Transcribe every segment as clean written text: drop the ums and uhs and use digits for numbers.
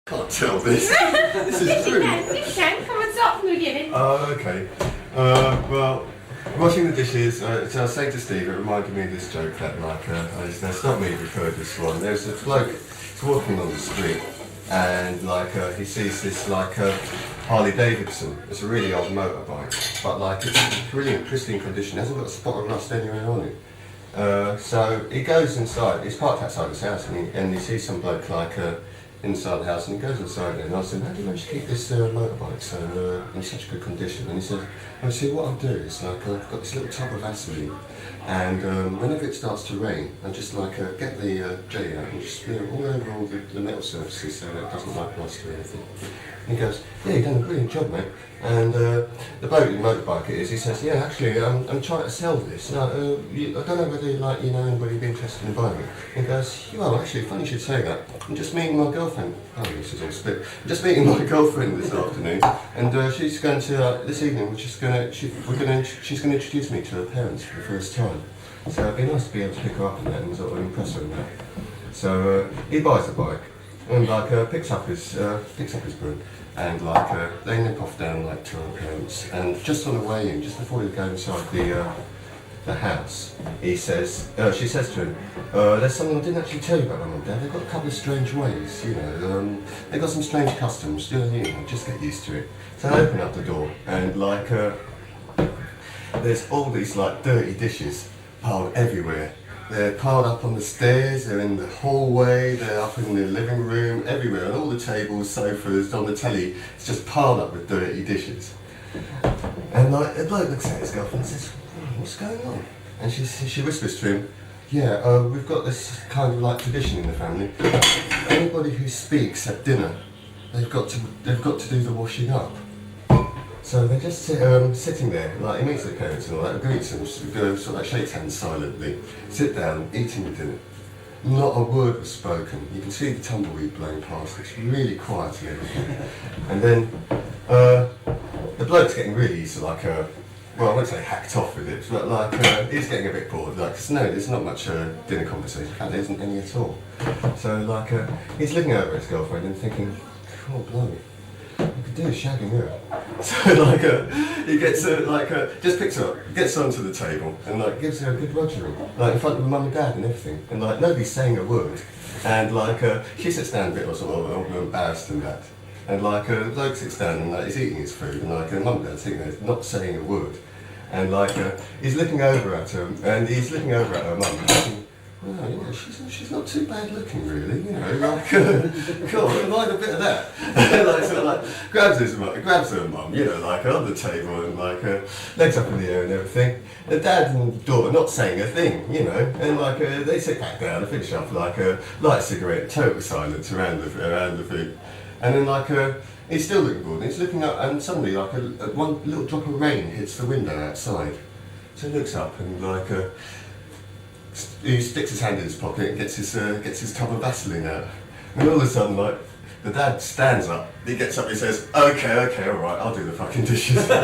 Can't tell this. This is true. You can. Come and start from the beginning. Oh, okay. Well, washing the dishes, so I was saying to Steve, it reminded me of this joke that, like, it's not me who've heard this one. There's a bloke, he's walking on the street, and, like, he sees this, like, Harley Davidson. It's a really old motorbike, but, like, it's in really pristine condition. It hasn't got a spot of rust anywhere on it. So he goes inside, he's parked outside his house, and he sees some bloke, like, inside the house, and he goes inside there and asks him, how do you manage to keep this motorbike so in such good condition? And he says, oh, see, what I'll do is, like, I've got this little tub of Vaseline, and whenever it starts to rain, I just, like, get the jelly out and just smear it all over all the metal surfaces so that it doesn't, like, rust or anything. And he goes, yeah, you've done a brilliant job, mate. And the bloke whose motorbike it is, he says, yeah, actually, I'm trying to sell this. I don't know whether, like, you know anybody would be interested in buying it. And he goes, well, actually, funny you should say that. I'm just meeting my girlfriend. Oh, this is all split. I'm just meeting my girlfriend this afternoon, and she's going to, this evening, she's going to introduce me to her parents for the first time. So it'd be nice to be able to pick her up on that and sort of impress her on that. So he buys the bike, and, like, picks up his broom. And, like, they nip off down, like, to her parents, and just on the way in, just before they go inside the house, she says to him, there's something I didn't actually tell you about my mum and dad. They've got a couple of strange ways, you know, they've got some strange customs, you know, just get used to it. So I open up the door, and, like, there's all these, like, dirty dishes piled everywhere. They're piled up on the stairs, they're in the hallway, they're up in the living room, everywhere, on all the tables, sofas, on the telly, it's just piled up with dirty dishes. And, like, the bloke looks at his girlfriend and says, what's going on? And she whispers to him, yeah, we've got this kind of, like, tradition in the family. Anybody who speaks at dinner, they've got to do the washing up. So they're just sitting there, like, he meets their parents and all that, greets them, sort of like shakes hands silently, sit down, eating the dinner. Not a word was spoken. You can see the tumbleweed blowing past, it's really quiet and everything. And then the bloke's getting really sort of like, well, I won't say hacked off with it, but, like, he's getting a bit bored, like, cause no, there's not much dinner conversation, in fact there isn't any at all. So, like, he's looking over at his girlfriend and thinking, oh, blimey. You could do a shagging her. So, like, he gets her, like, just picks her up, gets her onto the table, and, like, gives her a good rogering, like, in front of her mum and dad and everything, and, like, nobody's saying a word, and, like, she sits down a bit sort of embarrassed and that, and, like, the bloke sits down and, like, he's eating his food, and, like, her mum and dad's sitting there not saying a word, and, like, he's looking over at her, and he's looking over at her mum, and thinking, well, you know, she's not too bad looking, really, you know, like, God, I like a bit of that. Like, sort of, like, grabs her mum, you know, like, on the table, and, like, legs up in the air and everything. The dad and daughter not saying a thing, you know, and, like, they sit back down and finish up, like, light a cigarette, total silence around the food. And then, like, he's still looking bored, and he's looking up, and suddenly, like, one little drop of rain hits the window outside. So he looks up, and, like, he sticks his hand in his pocket and gets his tub of Vaseline out. And all of a sudden, like, the dad stands up, he gets up, he says, okay, alright, I'll do the fucking dishes. Well,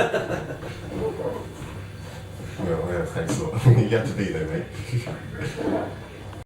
yeah, thanks a lot. You have to be there, mate.